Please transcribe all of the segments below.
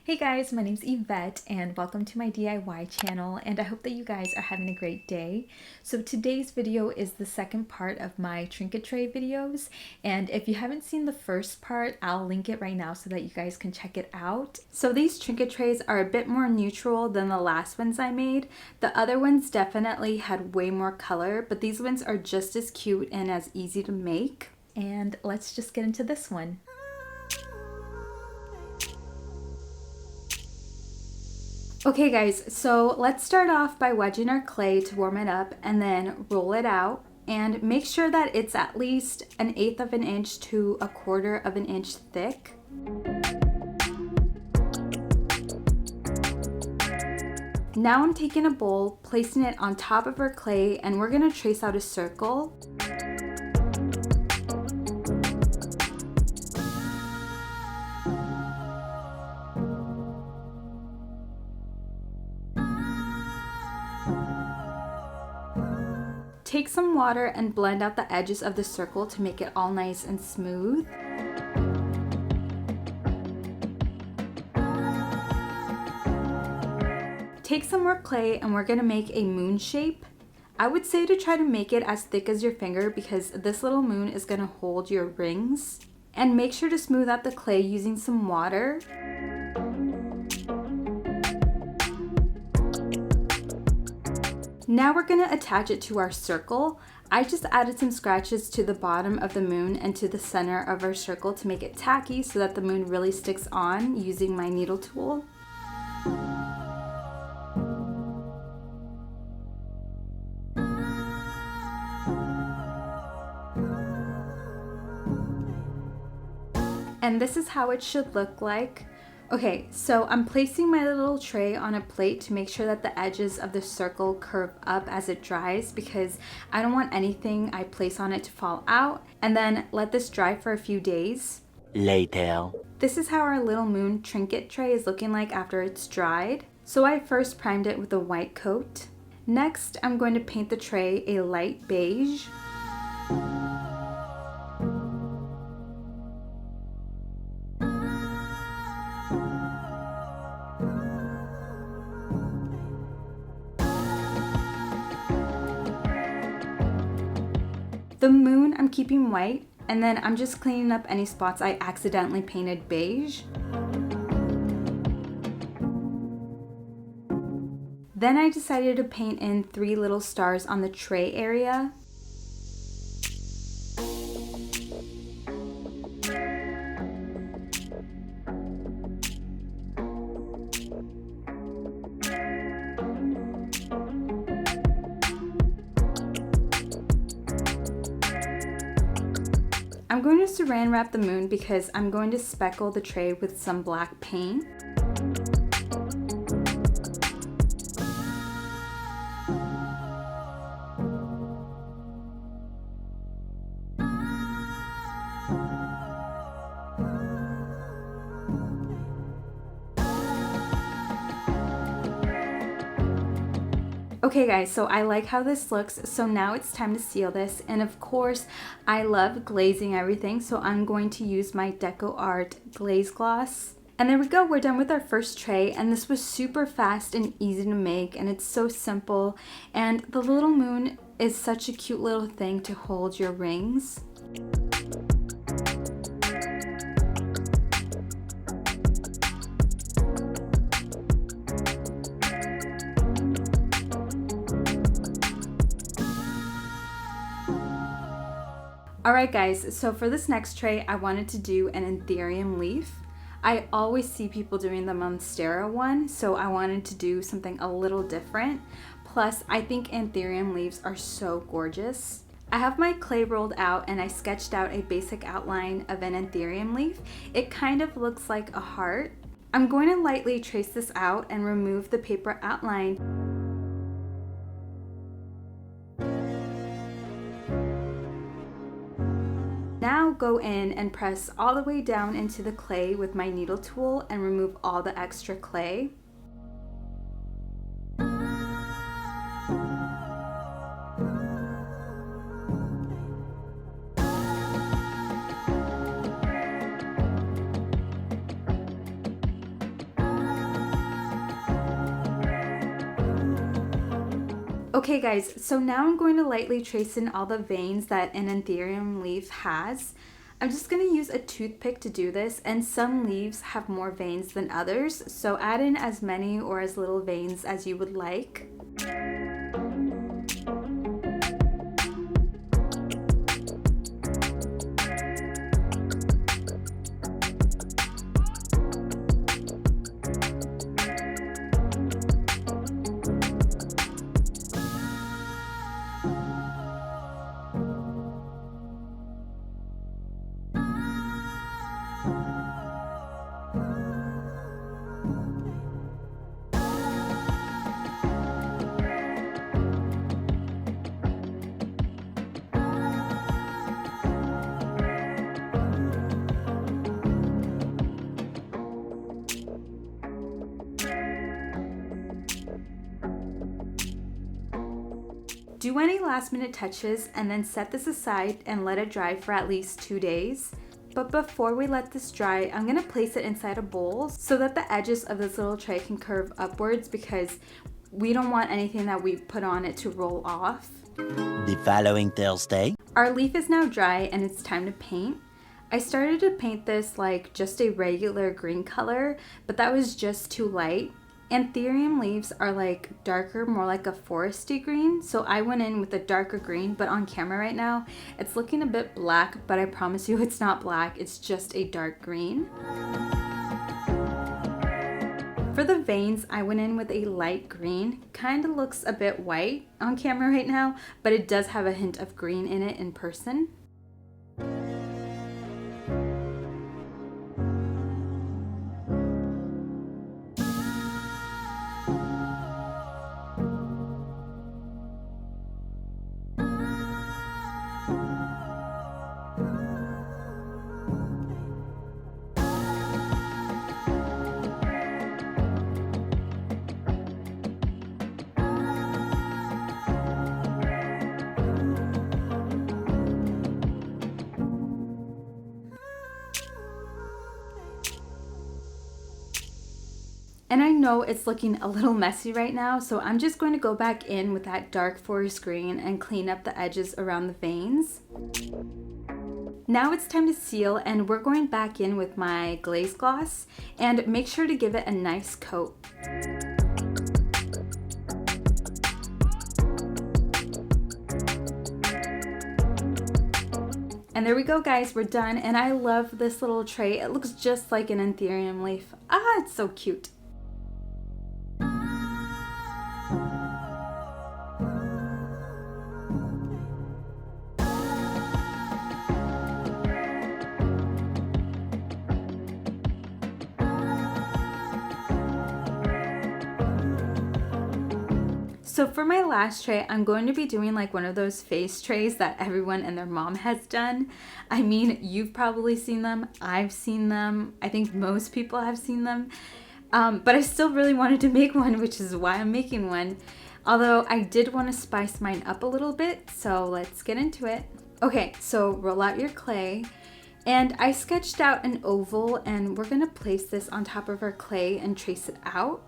Hey guys, my name's Yvette and welcome to my DIY channel, and I hope that you guys are having a great day. So today's video is the second part of my trinket tray videos, and if you haven't seen the first part, I'll link it right now so that you guys can check it out. So these trinket trays are a bit more neutral than the last ones I made. The other ones definitely had way more color, but these ones are just as cute and as easy to make. And let's just get into this one. Okay guys, so let's start off by wedging our clay to warm it up and then roll it out, and make sure that it's at least 1/8 of an inch to 1/4 of an inch thick. Now I'm taking a bowl, placing it on top of our clay, and we're going to trace out a circle. Take some water and blend out the edges of the circle to make it all nice and smooth. Take some more clay and we're going to make a moon shape. I would say to try to make it as thick as your finger because this little moon is going to hold your rings. And make sure to smooth out the clay using some water. Now we're going to attach it to our circle. I just added some scratches to the bottom of the moon and to the center of our circle to make it tacky so that the moon really sticks on using my needle tool. And this is how it should look like. Okay, so I'm placing my little tray on a plate to make sure that the edges of the circle curve up as it dries, because I don't want anything I place on it to fall out. And then let this dry for a few days. Later. This is how our little moon trinket tray is looking like after it's dried. So I first primed it with a white coat. Next, I'm going to paint the tray a light beige. The moon I'm keeping white, and then I'm just cleaning up any spots I accidentally painted beige. Then I decided to paint in 3 little stars on the tray area. I'm going to saran wrap the moon because I'm going to speckle the tray with some black paint. Okay guys, so I like how this looks, so now it's time to seal this, and of course I love glazing everything, so I'm going to use my Deco Art glaze gloss. And there we go, we're done with our first tray, and this was super fast and easy to make, and it's so simple, and the little moon is such a cute little thing to hold your rings. Alright guys, so for this next tray I wanted to do an Anthurium leaf. I always see people doing the Monstera one, so I wanted to do something a little different. Plus, I think Anthurium leaves are so gorgeous. I have my clay rolled out and I sketched out a basic outline of an Anthurium leaf. It kind of looks like a heart. I'm going to lightly trace this out and remove the paper outline. Now go in and press all the way down into the clay with my needle tool and remove all the extra clay. Okay guys, so now I'm going to lightly trace in all the veins that an Anthurium leaf has. I'm just going to use a toothpick to do this, and some leaves have more veins than others, so add in as many or as little veins as you would like. Do any last minute touches and then set this aside and let it dry for at least 2 days. But before we let this dry, I'm going to place it inside a bowl so that the edges of this little tray can curve upwards, because we don't want anything that we put on it to roll off. The following Thursday. Our leaf is now dry and it's time to paint. I started to paint this like just a regular green color, but that was just too light. Anthurium leaves are like darker, more like a foresty green, so I went in with a darker green, but on camera right now it's looking a bit black, but I promise you it's not black, it's just a dark green. For the veins, I went in with a light green. Kind of looks a bit white on camera right now, but it does have a hint of green in it in person. And I know it's looking a little messy right now, so I'm just going to go back in with that dark forest green and clean up the edges around the veins. Now it's time to seal, and we're going back in with my glaze gloss, and make sure to give it a nice coat. And there we go guys, we're done, and I love this little tray. It looks just like an Anthurium leaf. Ah, it's so cute. So for my last tray, I'm going to be doing like one of those face trays that everyone and their mom has done. I mean, you've probably seen them, I've seen them, I think most people have seen them. But I still really wanted to make one, which is why I'm making one. Although I did want to spice mine up a little bit, so let's get into it. Okay, so roll out your clay. And I sketched out an oval, and we're gonna place this on top of our clay and trace it out.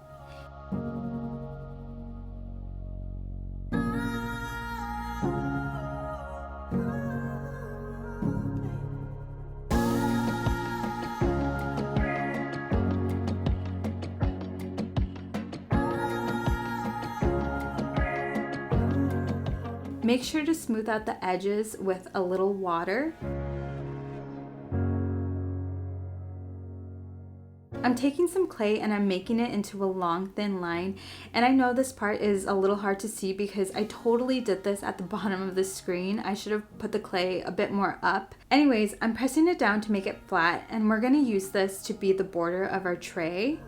Make sure to smooth out the edges with a little water. I'm taking some clay and I'm making it into a long thin line, and I know this part is a little hard to see because I totally did this at the bottom of the screen. I should have put the clay a bit more up. Anyways, I'm pressing it down to make it flat, and we're going to use this to be the border of our tray.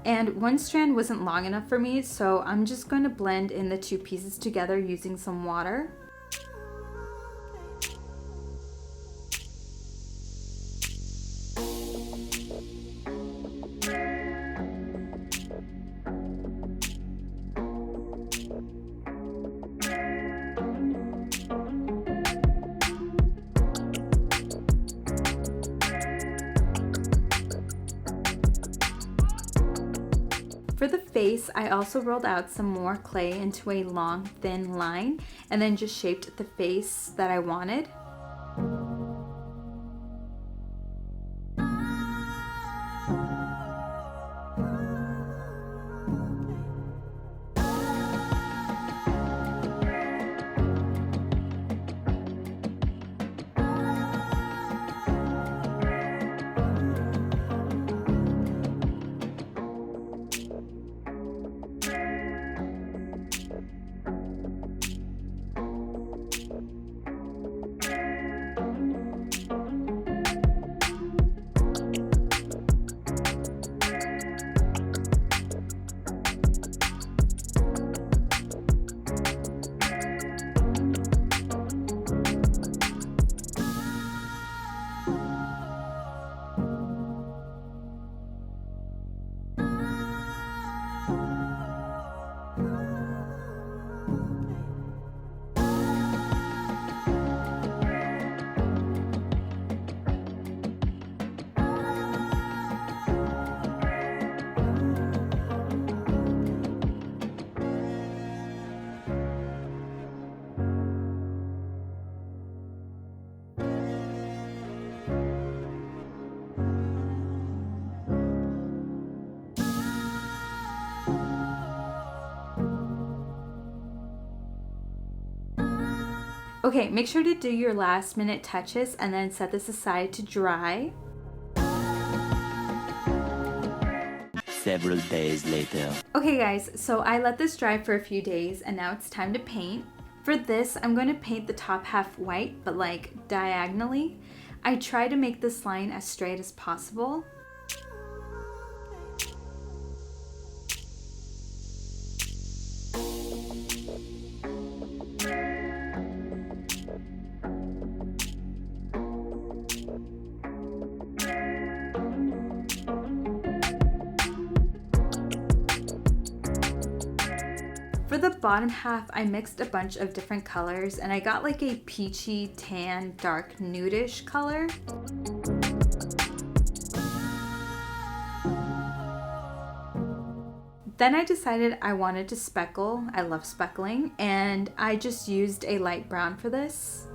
And one strand wasn't long enough for me, so I'm just going to blend in the two pieces together using some water. For the face, I also rolled out some more clay into a long, thin line and then just shaped the face that I wanted. Okay, make sure to do your last minute touches and then set this aside to dry. Several days later. Okay guys, so I let this dry for a few days and now it's time to paint. For this, I'm going to paint the top half white, but like diagonally. I try to make this line as straight as possible. For the bottom half, I mixed a bunch of different colors and I got like a peachy, tan, dark, nudish color. Then I decided I wanted to speckle. I love speckling, and I just used a light brown for this.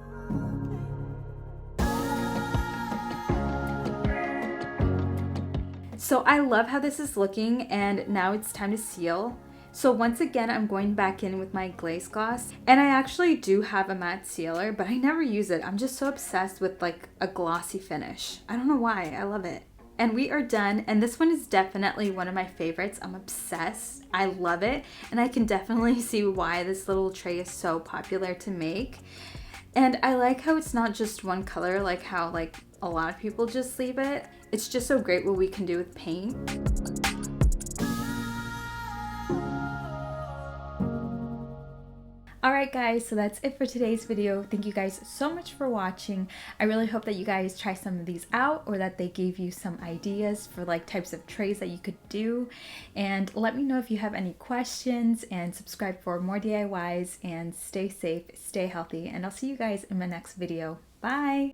So I love how this is looking, and now it's time to seal. So once again, I'm going back in with my glaze gloss, and I actually do have a matte sealer, but I never use it. I'm just so obsessed with like a glossy finish. I don't know why, I love it. And we are done, and this one is definitely one of my favorites. I'm obsessed. I love it, and I can definitely see why this little tray is so popular to make. And I like how it's not just one color, like how like a lot of people just leave it. It's just so great what we can do with paint. Alright guys, so that's it for today's video. Thank you guys so much for watching. I really hope that you guys try some of these out, or that they gave you some ideas for like types of trays that you could do. And let me know if you have any questions, and subscribe for more DIYs, and stay safe, stay healthy, and I'll see you guys in my next video. Bye!